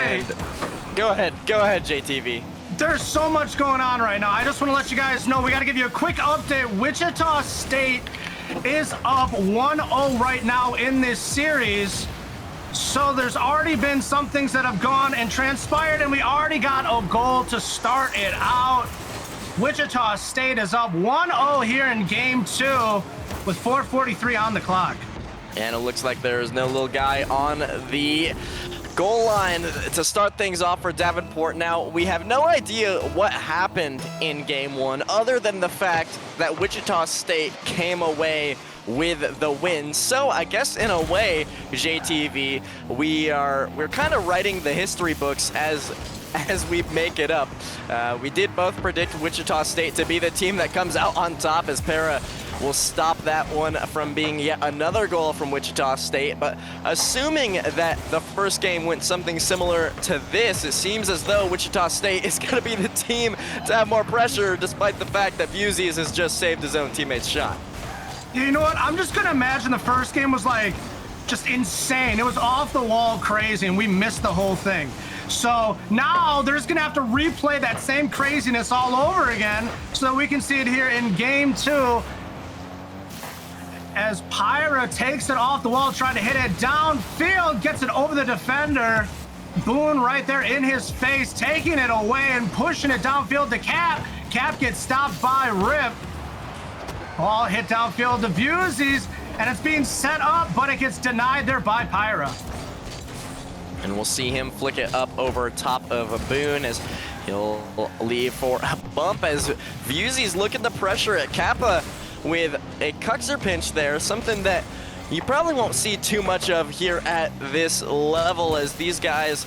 way. Go ahead, JTV. There's so much going on right now. I just want to let you guys know, we got to give you a quick update. Wichita State is up 1-0 right now in this series. So there's already been some things that have gone and transpired, and we already got a goal to start it out. Wichita State is up 1-0 here in game 2 with 4:43 on the clock. And it looks like there's no little guy on the goal line to start things off for Davenport. Now, we have no idea what happened in game 1 other than the fact that Wichita State came away with the win. So I guess in a way, JTV, we're kind of writing the history books as we make it up. We did both predict Wichita State to be the team that comes out on top, as Para will stop that one from being yet another goal from Wichita State. But assuming that the first game went something similar to this, it seems as though Wichita State is going to be the team to have more pressure, despite the fact that Vuzies has just saved his own teammate's shot. You know what? I'm just going to imagine the first game was like just insane. It was off the wall crazy, and we missed the whole thing. So now they're just going to have to replay that same craziness all over again so we can see it here in game 2. As Pyra takes it off the wall, trying to hit it downfield, gets it over the defender. Boone right there in his face, taking it away and pushing it downfield to Cap. Cap gets stopped by Rip. Ball hit downfield to Vuzies, and it's being set up, but it gets denied there by Pyra. And we'll see him flick it up over top of a Boone as he'll leave for a bump as Vuzies looking to pressure at Kappa with a Cuxer pinch there, something that you probably won't see too much of here at this level, as these guys,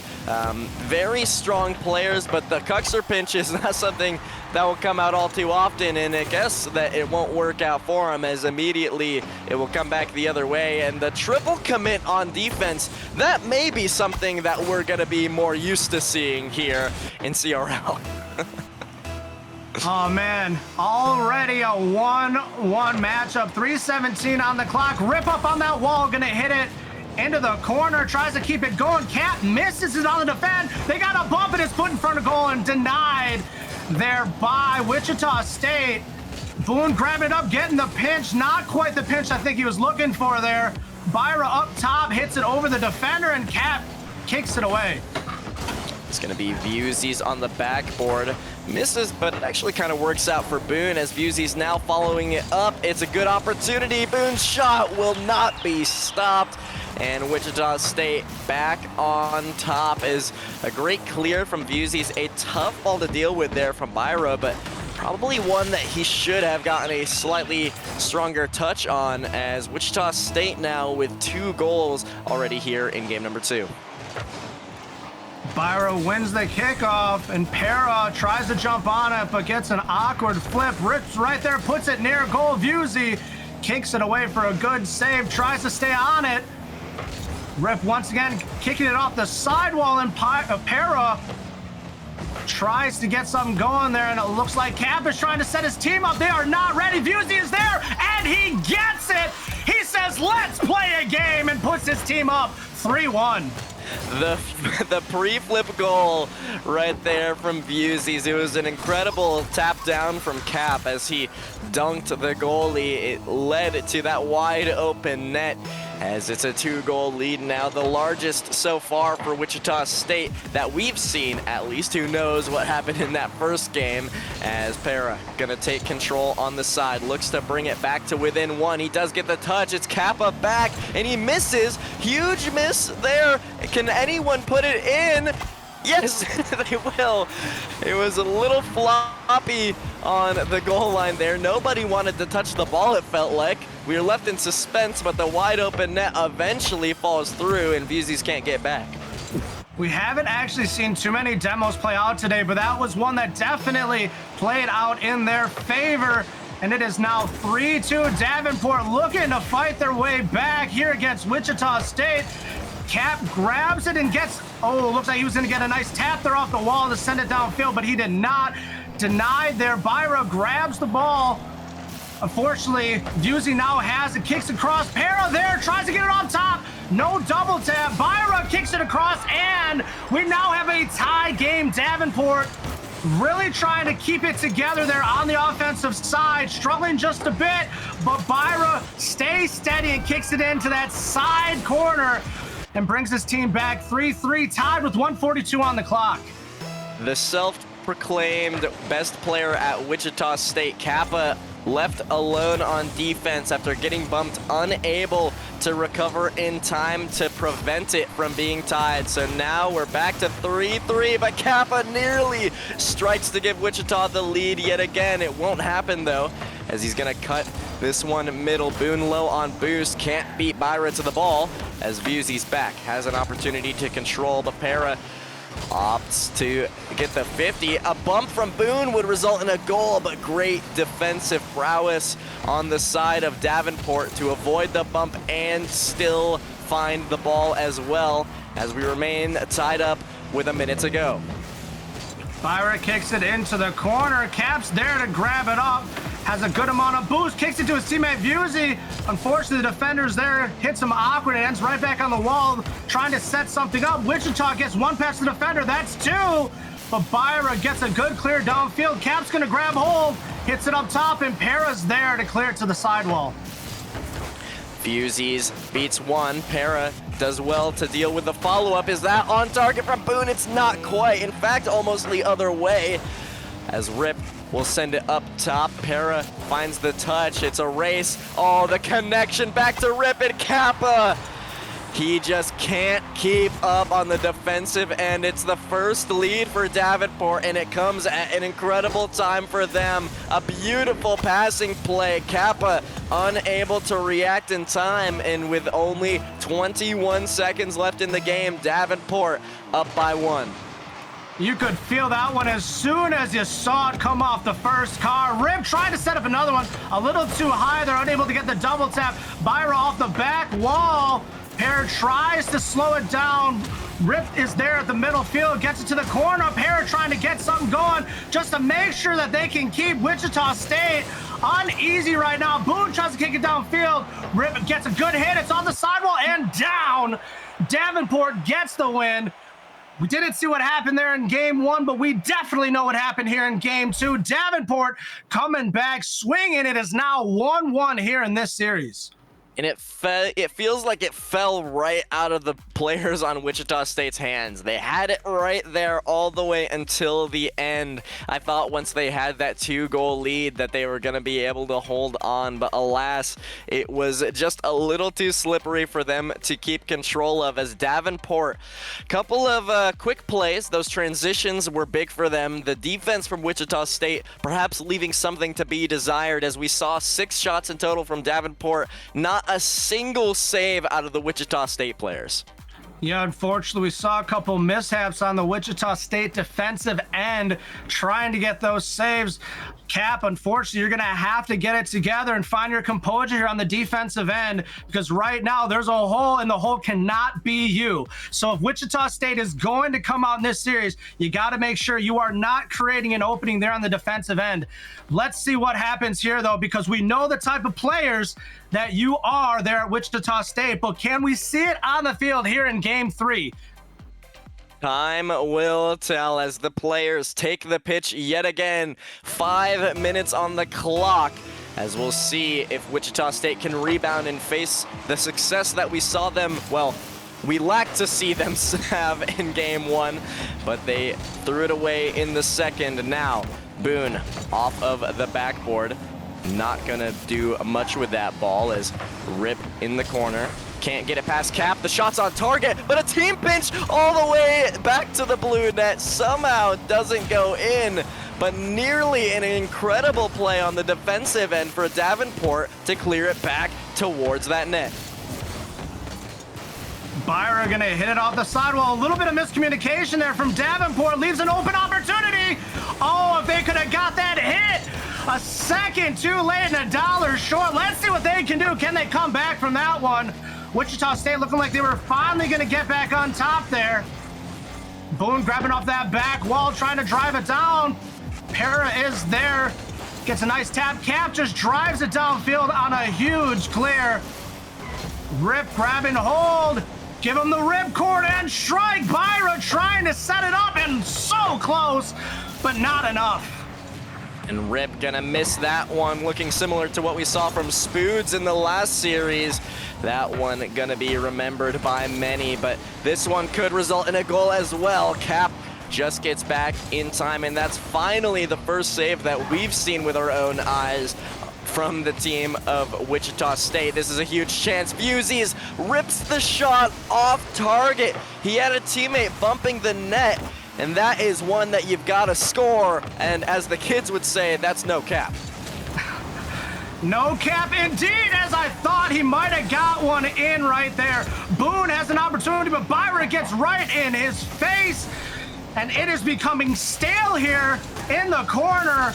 very strong players, but the Cuxer pinch is not something that will come out all too often, and I guess that it won't work out for him, as immediately it will come back the other way. And the triple commit on defense, that may be something that we're going to be more used to seeing here in CRL. Oh man, already a 1-1 matchup, 3:17 on the clock. Rip up on that wall, gonna hit it into the corner, tries to keep it going. Cap misses it on the defend. They got a bump and it's put in front of goal and denied there by Wichita State. Boone grabbing it up, getting the pinch, not quite the pinch I think he was looking for there. Byra up top, hits it over the defender, and Cap kicks it away. It's going to be Vuzies on the backboard. Misses, but it actually kind of works out for Boone as Vuzies now following it up. It's a good opportunity. Boone's shot will not be stopped. And Wichita State back on top is a great clear from Vuzies. A tough ball to deal with there from Byra, but probably one that he should have gotten a slightly stronger touch on, as Wichita State now with 2 goals already here in game number 2. Byra wins the kickoff, and Para tries to jump on it, but gets an awkward flip. Rips right there, puts it near goal. Vuzi kicks it away for a good save, tries to stay on it. Rip once again kicking it off the sidewall, and Para tries to get something going there, and it looks like Cap is trying to set his team up. They are not ready. Vuzi is there, and he gets it. He says, let's play a game, and puts his team up 3-1. The pre-flip goal right there from Vuzies. It was an incredible tap down from Cap as he dunked the goalie. It led to that wide open net, as it's a 2-goal lead now, the largest so far for Wichita State that we've seen, at least. Who knows what happened in that first game, as Para gonna take control on the side, looks to bring it back to within 1. He does get the touch. It's Kappa back, and he misses. Huge miss there. Can anyone put it in? Yes, they will. It was a little floppy on the goal line there. Nobody wanted to touch the ball, it felt like. We were left in suspense, but the wide open net eventually falls through, and Vuzies can't get back. We haven't actually seen too many demos play out today, but that was one that definitely played out in their favor. And it is now 3-2. Davenport looking to fight their way back here against Wichita State. Cap grabs it and gets, looks like he was going to get a nice tap there off the wall to send it downfield, but he did not. Denied there. Byra grabs the ball Unfortunately, Vuzy now has it, kicks across. Para there, tries to get it on top. No double tap. Byra kicks it across, and we now have a tie game. Davenport really trying to keep it together there on the offensive side, struggling just a bit, but Byra stays steady and kicks it into that side corner and brings his team back 3-3, tied with 1:42 on the clock. The self-proclaimed best player at Wichita State, Kappa, left alone on defense after getting bumped, unable to recover in time to prevent it from being tied. So now we're back to 3-3, but Kappa nearly strikes to give Wichita the lead yet again. It won't happen though, as he's gonna cut this one middle. Boone low on boost, can't beat Byra to the ball, as Vuzy's back, has an opportunity to control, but Para opts to get the 50. A bump from Boone would result in a goal, but great defensive prowess on the side of Davenport to avoid the bump and still find the ball as well, as we remain tied up with a minute to go. Byra kicks it into the corner. Cap's there to grab it up. Has a good amount of boost. Kicks it to his teammate Vuzy. Unfortunately, the defender's there. Hits him awkward. It ends right back on the wall, trying to set something up. Wichita gets one past the defender. That's two. But Byra gets a good clear downfield. Cap's going to grab hold. Hits it up top, and Para's there to clear it to the sidewall. Vuzy's beats one. Para does well to deal with the follow-up. Is that on target from Boone? It's not quite. In fact, almost the other way, as Rip will send it up top. Para finds the touch. It's a race. Oh, the connection back to Rip and Kappa. He just can't keep up on the defensive end. It's the first lead for Davenport, and it comes at an incredible time for them. A beautiful passing play. Kappa unable to react in time, and with only 21 seconds left in the game, Davenport up by one. You could feel that one as soon as you saw it come off the first car. Rip trying to set up another one. A little too high. They're unable to get the double tap. Byra off the back wall. Pear tries to slow it down. Rip is there at the middle field, gets it to the corner. Pear trying to get something going just to make sure that they can keep Wichita State uneasy right now. Boone tries to kick it downfield. Rip gets a good hit. It's on the sidewall and down. Davenport gets the win. We didn't see what happened there in game one, but we definitely know what happened here in game two. Davenport coming back, swinging. It is now 1-1 here in this series. And it feels like it fell right out of the players on Wichita State's hands. They had it right there all the way until the end. I thought once they had that 2-goal lead that they were going to be able to hold on, but alas, it was just a little too slippery for them to keep control of, as Davenport, couple of quick plays. Those transitions were big for them. The defense from Wichita State perhaps leaving something to be desired, as we saw 6 shots in total from Davenport, not a single save out of the Wichita State players. Yeah, unfortunately, we saw a couple mishaps on the Wichita State defensive end, trying to get those saves. Cap, unfortunately, you're going to have to get it together and find your composure here on the defensive end, because right now there's a hole, and the hole cannot be you. So if Wichita State is going to come out in this series, you got to make sure you are not creating an opening there on the defensive end. Let's see what happens here, though, because we know the type of players that you are there at Wichita State, but can we see it on the field here in game 3? Time will tell as the players take the pitch yet again. 5 minutes on the clock, as we'll see if Wichita State can rebound and face the success that we saw them, well, we lack to see them have in game 1, but they threw it away in the second. Now, Boone off of the backboard. Not gonna do much with that ball, as Rip in the corner. Can't get it past Cap. The shot's on target, but a team pinch all the way back to the blue net. Somehow doesn't go in, but nearly an incredible play on the defensive end for Davenport to clear it back towards that net. Byra gonna hit it off the sidewall. A little bit of miscommunication there from Davenport. Leaves an open opportunity. Oh, if they could have got that hit. A second too late and $1 short. Let's see what they can do. Can they come back from that one? Wichita State looking like they were finally gonna get back on top there. Boone grabbing off that back wall, trying to drive it down. Para is there Gets a nice tap. Cap just drives it downfield on a huge clear. Rip grabbing hold. Give him the ripcord and strike. Byra trying to set it up and so close, but not enough. And Rip gonna miss that one, looking similar to what we saw from Spoods in the last series. That one gonna be remembered by many, but this one could result in a goal as well. Cap just gets back in time, and that's finally the first save that we've seen with our own eyes from the team of Wichita State. This is a huge chance. Fusies rips the shot off target. He had a teammate bumping the net, and that is one that you've got to score. And as the kids would say, that's no cap. No cap indeed, as I thought he might have got one in right there. Boone has an opportunity, but Byra gets right in his face, and it is becoming stale here in the corner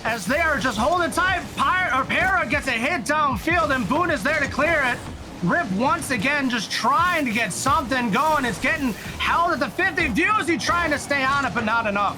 as they are just holding tight. Para gets a hit downfield, and Boone is there to clear it. Rip once again just trying to get something going. It's getting held at the 50. Vuesy trying to stay on it, but not enough.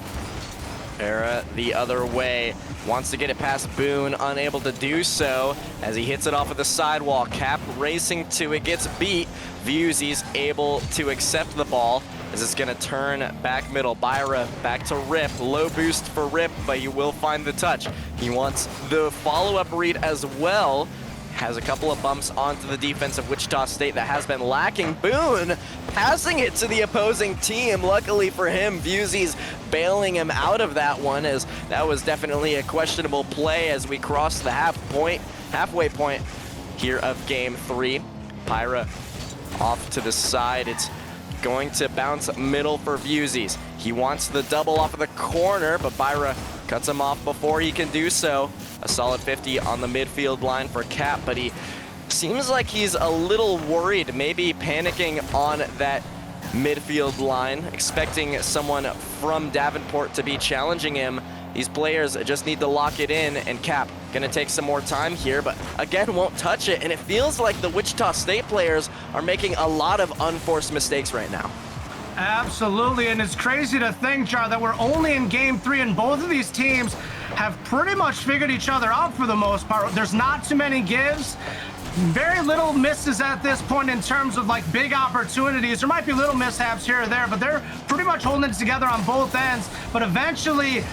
Para the other way. Wants to get it past Boone, unable to do so as he hits it off of the sidewall. Cap racing to it, gets beat. Vuesy's able to accept the ball as it's gonna turn back middle. Byra back to Rip. Low boost for Rip, but he will find the touch. He wants the follow-up read as well. Has a couple of bumps onto the defense of Wichita State that has been lacking. Boone passing it to the opposing team. Luckily for him, Vuesy's bailing him out of that one, as that was definitely a questionable play as we cross the halfway point here of game 3. Pyra off to the side. It's going to bounce middle for Vuesy's. He wants the double off of the corner, but Byra cuts him off before he can do so. A solid 50 on the midfield line for Cap, but he seems like he's a little worried, maybe panicking on that midfield line, expecting someone from Davenport to be challenging him. These players just need to lock it in, and Cap gonna take some more time here, but again, won't touch it, and it feels like the Wichita State players are making a lot of unforced mistakes right now. Absolutely, and it's crazy to think, Jar, that we're only in game 3 and both of these teams have pretty much figured each other out for the most part. There's not too many gives, very little misses at this point in terms of like big opportunities. There might be little mishaps here or there, but they're pretty much holding it together on both ends. But eventually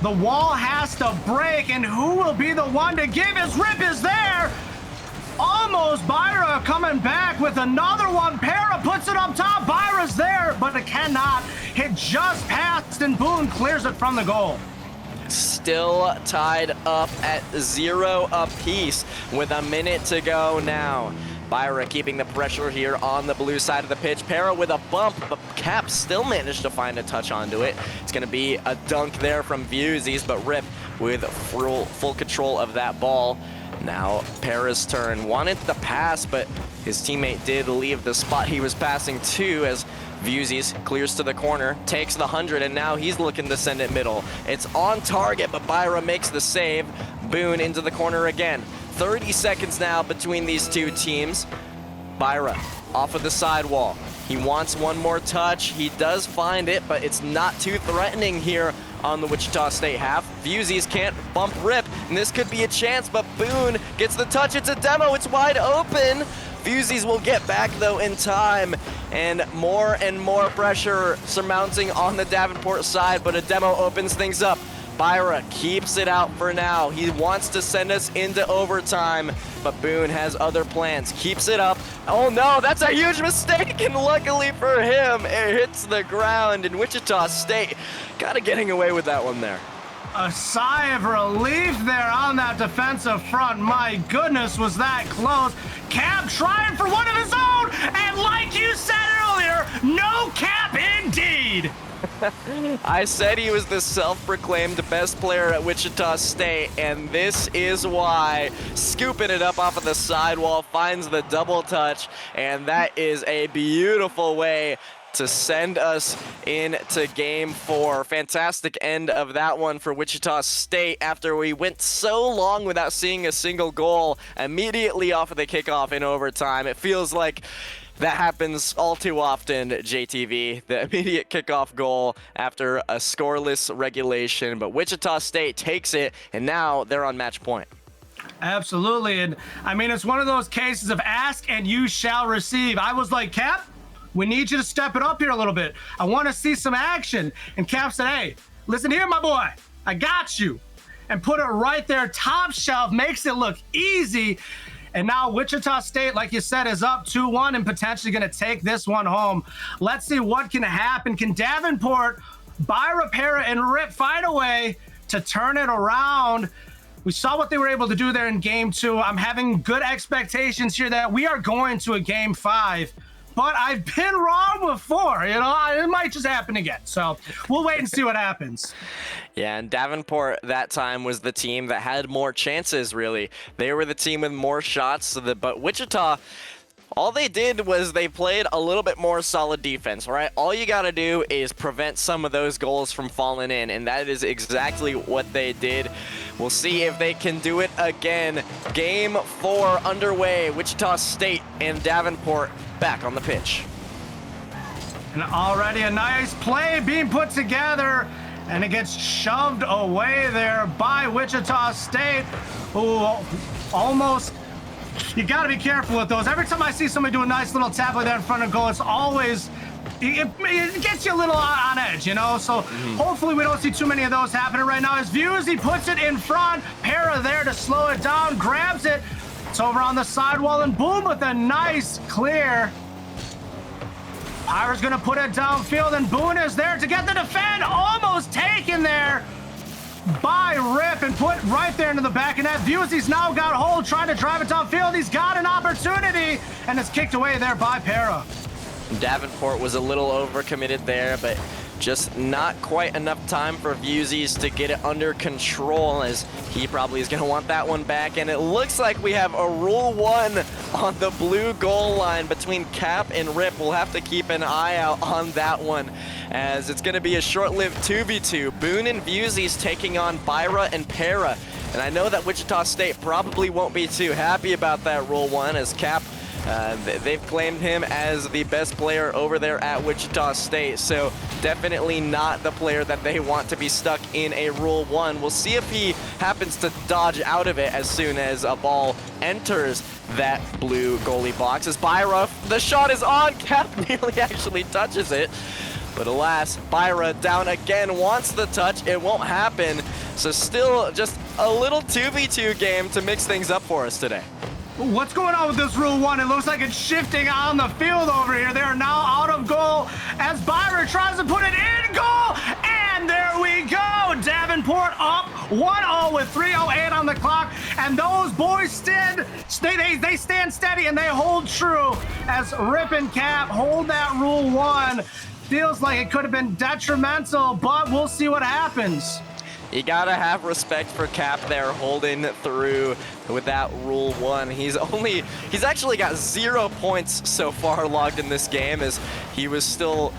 the wall has to break, and who will be the one to give as Rip is there? Almost. Byra coming back with another one. Para puts it up top. Byra's there, but it cannot hit just past, and Boone clears it from the goal. Still tied up at 0 apiece with a minute to go now. Byra keeping the pressure here on the blue side of the pitch. Para with a bump, but Cap still managed to find a touch onto it. It's going to be a dunk there from Vuesy's, but Rip with full control of that ball. Now Para's turn. Wanted the pass, but his teammate did leave the spot he was passing to as Vuesy's clears to the corner, takes the 100, and now he's looking to send it middle. It's on target, but Byra makes the save. Boone into the corner again. 30 seconds now between these two teams. Byra off of the sidewall. He wants one more touch. He does find it, but it's not too threatening here on the Wichita State half. Vuesy's can't bump Rip, and this could be a chance, but Boone gets the touch. It's a demo. It's wide open. Vuesy's will get back, though, in time, and more pressure surmounting on the Davenport side, but a demo opens things up. Byra keeps it out for now. He wants to send us into overtime, but Boone has other plans. Keeps it up. Oh no, that's a huge mistake, and luckily for him, it hits the ground, and Wichita State kind of getting away with that one there. A sigh of relief there on that defensive front. My goodness, was that close. Cap trying for one of his own, and like you said earlier, no cap indeed. I said he was the self-proclaimed best player at Wichita State, and this is why. Scooping it up off of the sidewall, finds the double touch, and that is a beautiful way to send us into game 4. Fantastic end of that one for Wichita State after we went so long without seeing a single goal immediately off of the kickoff in overtime. It feels like That happens all too often, JTV. The immediate kickoff goal after a scoreless regulation, but Wichita State takes it, and now they're on match point. Absolutely. And I mean, it's one of those cases of ask and you shall receive. I was like, Cap, we need you to step it up here a little bit. I want to see some action. And Cap said, hey, listen here, my boy, I got you. And put it right there, top shelf, makes it look easy. And now Wichita State, like you said, is up 2-1 and potentially going to take this one home. Let's see what can happen. Can Davenport, Byra, Para, and Rip find a way to turn it around? We saw what they were able to do there in game 2. I'm having good expectations here that we are going to a game 5. But I've been wrong before, you know, it might just happen again. So we'll wait and see what happens. Yeah, and Davenport that time was the team that had more chances, really. They were the team with more shots, but Wichita, all they did was they played a little bit more solid defense, right? All you got to do is prevent some of those goals from falling in, and that is exactly what they did. We'll see if they can do it again. Game 4 underway. Wichita State and Davenport back on the pitch. And already a nice play being put together, and it gets shoved away there by Wichita State, who almost... You got to be careful with those. Every time I see somebody do a nice little tap like that in front of goal, it's always, it gets you a little on edge, you know? So hopefully we don't see too many of those happening right now. As Vuesey puts it in front, Para there to slow it down, grabs it. It's over on the sidewall, and boom, with a nice clear. Pyra's going to put it downfield, and Boone is there to get the defend. Almost taken there by Rip and put right there into the back of net. Vuesey's now got hold, trying to drive it downfield. He's got an opportunity, and it's kicked away there by Para. Davenport was a little overcommitted there, but just not quite enough time for Vuesey to get it under control, as he probably is going to want that one back. And it looks like we have a Rule 1 on the blue goal line between Cap and Rip. We'll have to keep an eye out on that one, as it's going to be a short-lived 2v2. Boone and Vuesey's taking on Byra and Para. And I know that Wichita State probably won't be too happy about that Rule 1, as Cap, they've claimed him as the best player over there at Wichita State, so definitely not the player that they want to be stuck in a Rule 1. We'll see if he happens to dodge out of it as soon as a ball enters that blue goalie box. As Byra, the shot is on, Cap nearly actually touches it. But alas, Byra down again, wants the touch, it won't happen. So still just a little 2v2 game to mix things up for us today. What's going on with this Rule 1? It looks like it's shifting on the field over here. They are now out of goal as Byra tries to put it in goal. And there we go. Davenport up 1-0 with 3:08 on the clock. And those boys they stand steady and they hold true as Rip and Cap hold that Rule 1. Feels like it could have been detrimental, but we'll see what happens. You gotta have respect for Cap there, holding through with that Rule 1. He's actually got 0 points so far logged in this game, as he was still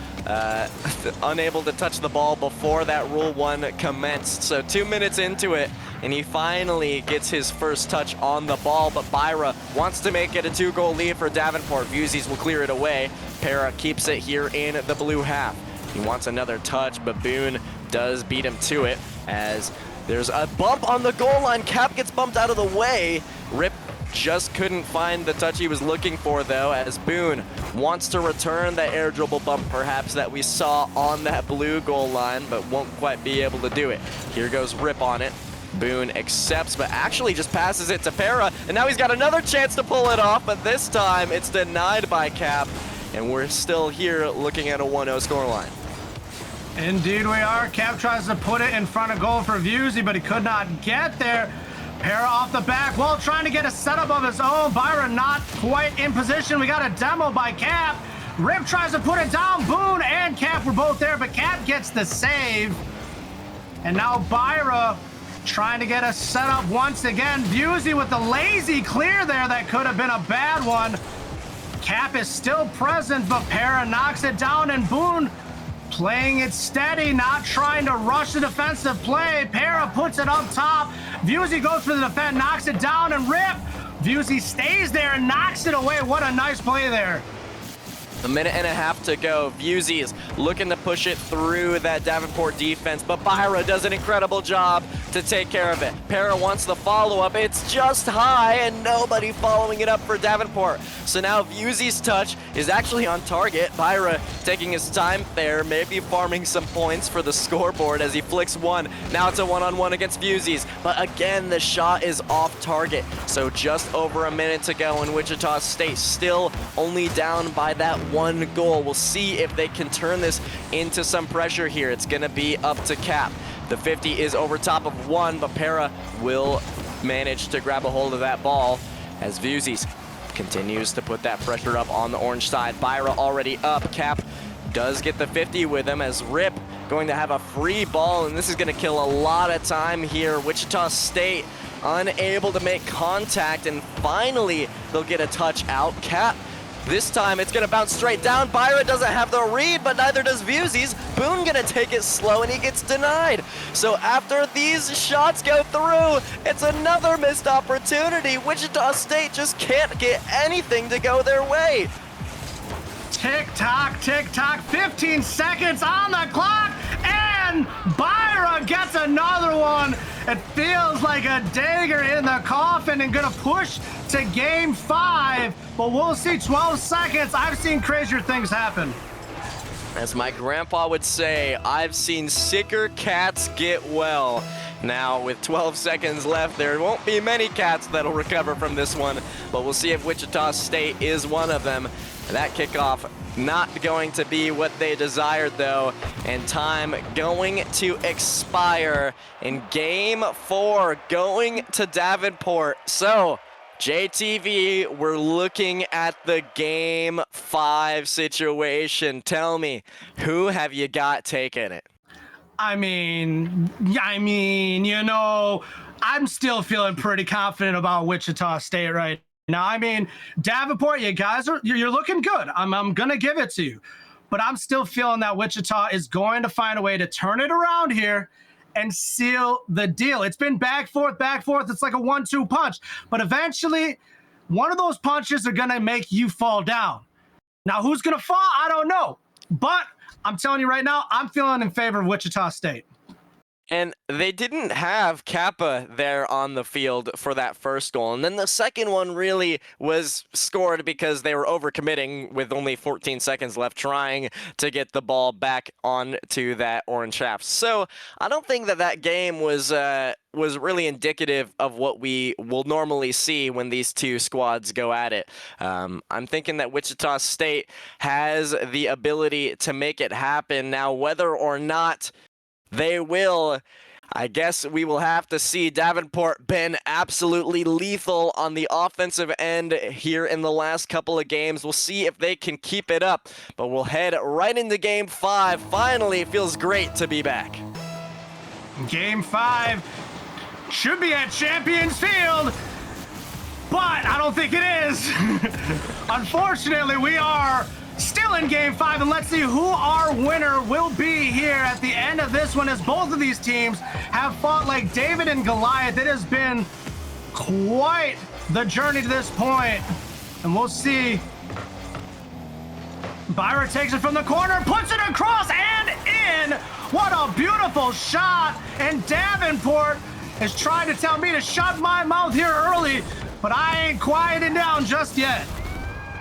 unable to touch the ball before that Rule 1 commenced. So 2 minutes into it, and he finally gets his first touch on the ball, but Byra wants to make it a 2-goal lead for Davenport. Vuesey will clear it away. Para keeps it here in the blue half. He wants another touch, but Boone does beat him to it, as there's a bump on the goal line. Cap gets bumped out of the way. Rip just couldn't find the touch he was looking for, though, as Boone wants to return that air dribble bump perhaps that we saw on that blue goal line, but won't quite be able to do it. Here goes Rip on it. Boone accepts, but actually just passes it to Para, and now he's got another chance to pull it off, but this time it's denied by Cap, and we're still here looking at a 1-0 scoreline. Indeed we are. Cap tries to put it in front of goal for Vuesey, but he could not get there. Para off the back wall, trying to get a setup of his own. Byron not quite in position. We got a demo by Cap. Rip tries to put it down. Boone and Cap were both there, but Cap gets the save. And now Byra trying to get a setup once again. Vuesey with the lazy clear there. That could have been a bad one. Cap is still present, but Para knocks it down, and Boone playing it steady, not trying to rush the defensive play. Para puts it up top. Vuesey goes for the defense, knocks it down, and Rip. Vuesey stays there and knocks it away. What a nice play there. A minute and a half to go. Vuzy is looking to push it through that Davenport defense, but Byra does an incredible job to take care of it. Para wants the follow-up. It's just high, and nobody following it up for Davenport. So now Vuzy's touch is actually on target. Byra taking his time there, maybe farming some points for the scoreboard as he flicks one. Now it's a one-on-one against Vuzy's, but again, the shot is off target. So just over a minute to go, and Wichita State still only down by that one goal. We'll see if they can turn this into some pressure here. It's gonna be up to Cap. The 50 is over top of one, but Para will manage to grab a hold of that ball as Vuzy's continues to put that pressure up on the orange side. Byra already up. Cap does get the 50 with him as Rip going to have a free ball, and this is gonna kill a lot of time here. Wichita State unable to make contact, and finally they'll get a touch out. Cap, this time it's gonna bounce straight down. Byra doesn't have the read, but neither does Vuzy's. Boone gonna take it slow, and he gets denied. So after these shots go through, it's another missed opportunity. Wichita State just can't get anything to go their way. Tick-tock, tick-tock, 15 seconds on the clock, and Byra gets another one. It feels like a dagger in the coffin and gonna push to game 5, but we'll see. 12 seconds. I've seen crazier things happen. As my grandpa would say, I've seen sicker cats get well. Now, with 12 seconds left, there won't be many cats that'll recover from this one, but we'll see if Wichita State is one of them. That kickoff not going to be what they desired, though, and time going to expire in game 4, going to Davenport. So, JTV, we're looking at the game 5 situation. Tell me, who have you got taking it? I mean, you know, I'm still feeling pretty confident about Wichita State right now. I mean, Davenport, you guys you're looking good. I'm gonna give it to you, but I'm still feeling that Wichita is going to find a way to turn it around here and seal the deal. It's been back, forth. It's like a 1-2 punch, but eventually one of those punches are gonna make you fall down. Now, who's gonna fall? I don't know, but I'm telling you right now, I'm feeling in favor of Wichita State. And they didn't have Kappa there on the field for that first goal. And then the second one really was scored because they were overcommitting with only 14 seconds left, trying to get the ball back onto that orange shaft. So I don't think that game was really indicative of what we will normally see when these two squads go at it. I'm thinking that Wichita State has the ability to make it happen. Now, whether or not they will, I guess we will have to see. Davenport been absolutely lethal on the offensive end here in the last couple of games. We'll see if they can keep it up, but we'll head right into game 5. Finally, it feels great to be back. Game 5 should be at Champions Field, but I don't think it is. Unfortunately, we are still in game 5, and let's see who our winner will be here at the end of this one, as both of these teams have fought like David and Goliath. It has been quite the journey to this point, and we'll see. Byra takes it from the corner, puts it across and in. What a beautiful shot, and Davenport is trying to tell me to shut my mouth here early, but I ain't quieting down just yet.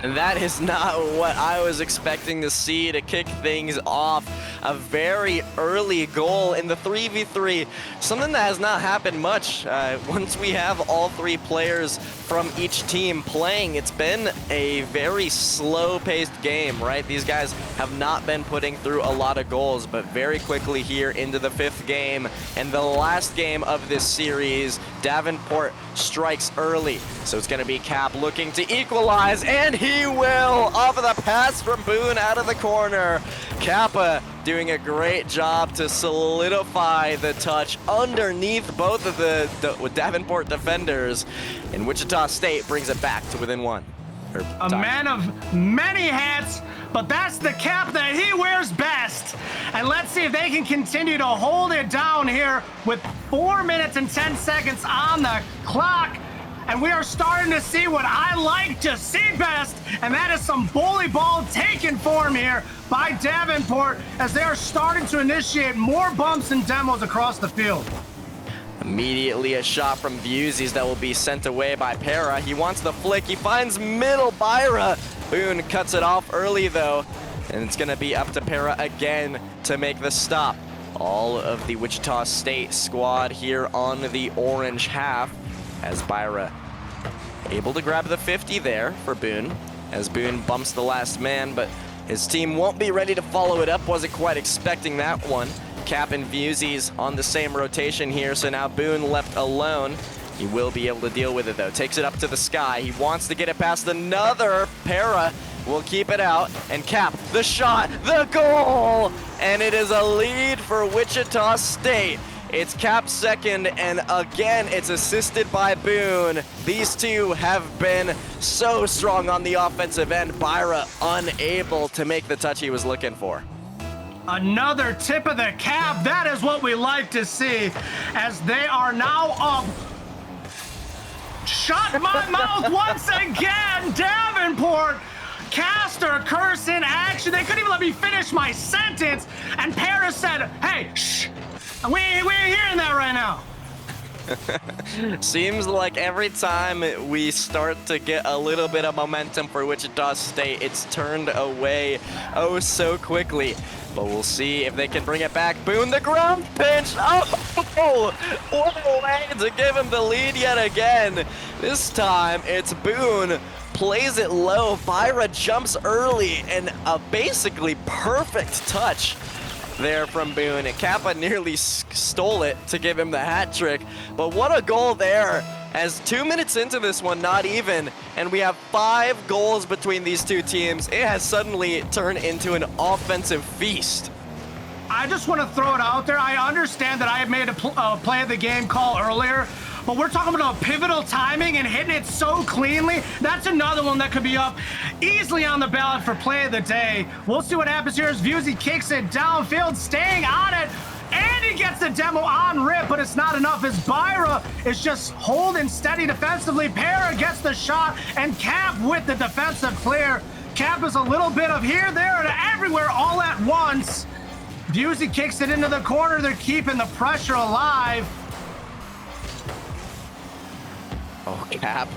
And that is not what I was expecting to see to kick things off. A very early goal in the 3v3, something that has not happened much. Once we have all 3 players from each team playing, it's been a very slow-paced game, right? These guys have not been putting through a lot of goals, but very quickly here into the 5th game and the last game of this series, Davenport strikes early. So it's gonna be Cap looking to equalize, and he will! Off of the pass from Boone out of the corner. Kappa doing a great job to solidify the touch underneath both of the Davenport defenders, and Wichita State brings it back to within 1. A man of many hats, but that's the cap that he wears best. And let's see if they can continue to hold it down here with 4 minutes and 10 seconds on the clock. And we are starting to see what I like to see best, and that is some bully ball taken form here by Davenport as they are starting to initiate more bumps and demos across the field. Immediately a shot from Vusies that will be sent away by Para. He wants the flick. He finds middle Byra. Boone cuts it off early though, and it's going to be up to Para again to make the stop. All of the Wichita State squad here on the orange half as Byra able to grab the 50 there for Boone as Boone bumps the last man, but his team won't be ready to follow it up. Wasn't quite expecting that one. Cap and Vusies on the same rotation here, so now Boone left alone. He will be able to deal with it though. Takes it up to the sky. He wants to get it past another Para. Will keep it out, and Cap, the shot, the goal! And it is a lead for Wichita State. It's Cap's second, and again, it's assisted by Boone. These two have been so strong on the offensive end. Byra unable to make the touch he was looking for. Another tip of the cap. That is what we like to see as they are now up. Shut my mouth once again, Davenport. Caster curse in action. They couldn't even let me finish my sentence. And Paris said, hey, shh. We ain't hearing that right now. Seems like every time we start to get a little bit of momentum for Wichita State, it's turned away oh so quickly. But we'll see if they can bring it back. Boone, the ground pinch. Oh, what a way to give him the lead yet again. This time it's Boone. Plays it low. Byra jumps early, and a basically perfect touch there from Boone. And Kappa nearly stole it to give him the hat trick. But what a goal there, as 2 minutes into this one, not even, and we have 5 goals between these two teams. It has suddenly turned into an offensive feast. I just want to throw it out there. I understand that I had made a play of the game call earlier, but we're talking about pivotal timing and hitting it so cleanly. That's another one that could be up easily on the ballot for play of the day. We'll see what happens here as Vusi kicks it downfield, staying on it, and he gets the demo on rip, but it's not enough as Byra is just holding steady defensively. Para gets the shot, and Cap with the defensive clear. Cap is a little bit of here, there, and everywhere all at once. Vusi kicks it into the corner. They're keeping the pressure alive. Oh, Cap.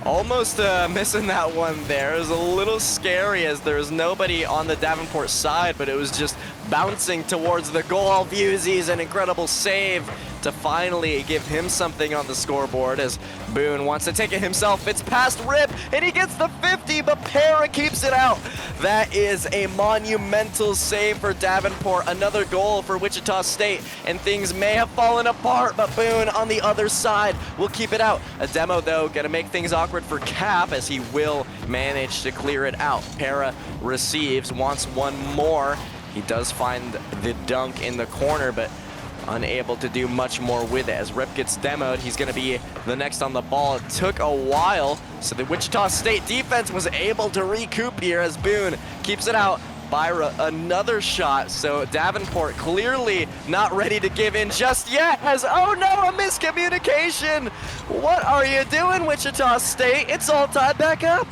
Almost missing that one there. It was a little scary as there was nobody on the Davenport side, but it was just bouncing towards the goal. Vusi's an incredible save to finally give him something on the scoreboard as Boone wants to take it himself. It's past Rip, and he gets the 50, but Para keeps it out. That is a monumental save for Davenport. Another goal for Wichita State, and things may have fallen apart, but Boone on the other side will keep it out. A demo, though, gonna make things awkward for Cap as he will manage to clear it out. Para receives, wants one more. He does find the dunk in the corner, but unable to do much more with it. As Rip gets demoed, he's going to be the next on the ball. It took a while, so the Wichita State defense was able to recoup here as Boone keeps it out. Byra, another shot, so Davenport clearly not ready to give in just yet as, oh no, a miscommunication! What are you doing, Wichita State? It's all tied back up.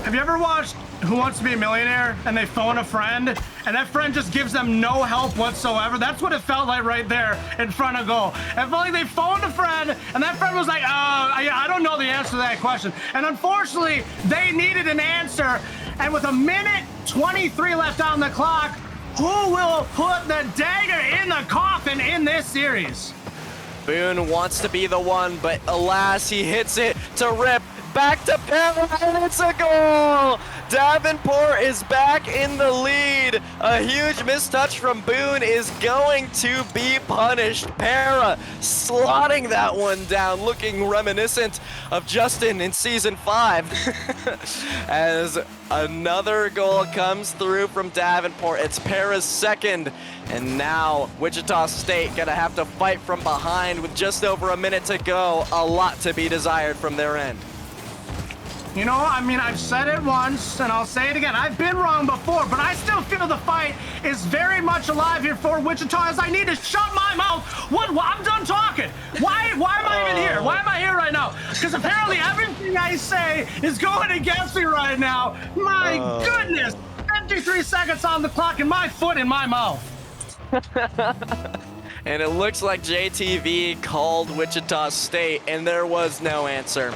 Have you ever watched Who Wants to Be a Millionaire and they phone a friend and that friend just gives them no help whatsoever? That's what it felt like right there in front of goal. It felt like they phoned a friend and that friend was like, I don't know the answer to that question. And unfortunately, they needed an answer. And with 1:23 left on the clock, who will put the dagger in the coffin in this series? Boone wants to be the one, but alas, he hits it to Rip. Back to Para, and it's a goal! Davenport is back in the lead. A huge mistouch from Boone is going to be punished. Para slotting that one down, looking reminiscent of Justin in Season 5. As another goal comes through from Davenport. It's Para's second, and now Wichita State gonna have to fight from behind with just over a minute to go. A lot to be desired from their end. You know, I mean, I've said it once, and I'll say it again. I've been wrong before, but I still feel the fight is very much alive here for Wichita, as I need to shut my mouth. I'm done talking. Why am I even here? Why am I here right now? Because apparently everything I say is going against me right now. My goodness. 53 seconds on the clock and my foot in my mouth. And it looks like JTV called Wichita State, and there was no answer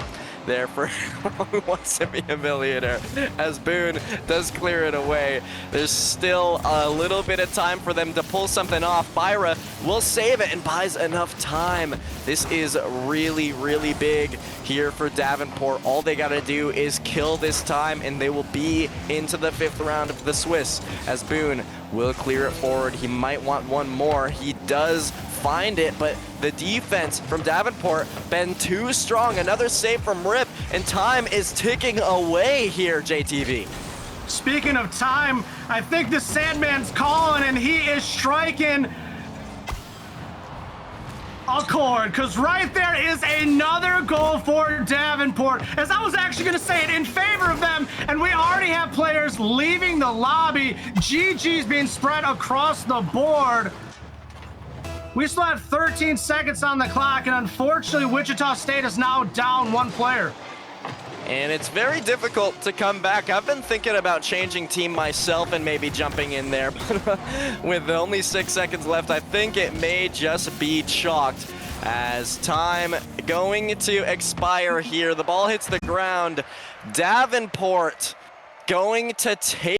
there for who wants to be a millionaire, as Boone does clear it away. There's still a little bit of time for them to pull something off. Byra will save it and buys enough time. This is really, really big here for Davenport. All they got to do is kill this time, and they will be into the 5th round of the Swiss, as Boone will clear it forward. He might want one more. He does find it, but the defense from Davenport been too strong. Another save from Rip, and time is ticking away here, JTV. Speaking of time, I think the Sandman's calling, and he is striking a chord, because right there is another goal for Davenport. As I was actually going to say it in favor of them, and we already have players leaving the lobby. GG's being spread across the board. We still have 13 seconds on the clock, and unfortunately, Wichita State is now down 1 player. And it's very difficult to come back. I've been thinking about changing team myself and maybe jumping in there, but with only 6 seconds left, I think it may just be chalked, as time going to expire here. The ball hits the ground. Davenport going to take